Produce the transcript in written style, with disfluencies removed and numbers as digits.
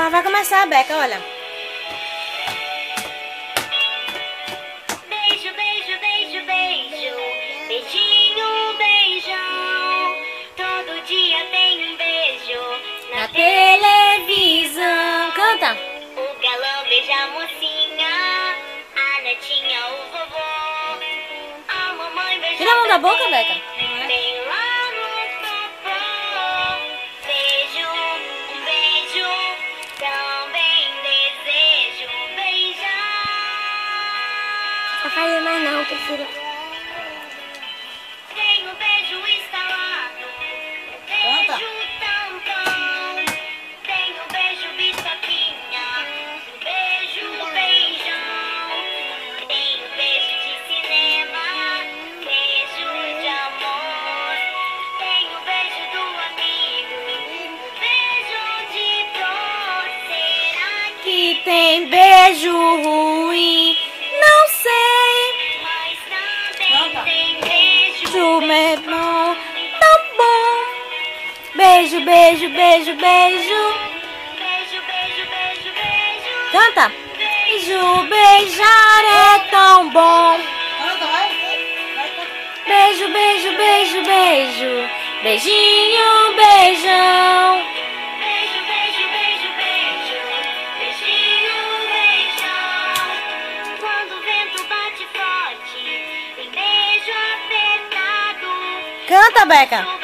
Ah, vai começar, Beca, olha. Beijo, beijo, beijo, beijo. Beijinho, beijão. Todo dia tem um beijo Na televisão. Canta. O galão beija a mocinha, a netinha, o vovô. A mamãe beija Tira a mão da boca, Beca. bem lá no popô. Beijo, um beijo, também desejo beijar. Não faz mais não, prefiro. Tem um beijo instalado, Canta. beijo tampão. Tem um beijo bisoquinha, um beijo beijão. Tem um beijo de cinema, beijo de amor. Tem um beijo do amigo, um beijo de dor. Será Que tem beijo ruim, não sei. mas também tem beijo Beijo menor, tão bom. Beijo, beijo, beijo, beijo. Beijo, beijo, beijo, beijo. Canta. Beijo, beijar é tão bom. Beijo, beijo, beijo, beijo. Beijinho, beijão. Beijo, beijo, beijo, beijo. Beijinho, beijão. Quando o vento bate forte, tem beijo apertado. Canta, Beca. Chuva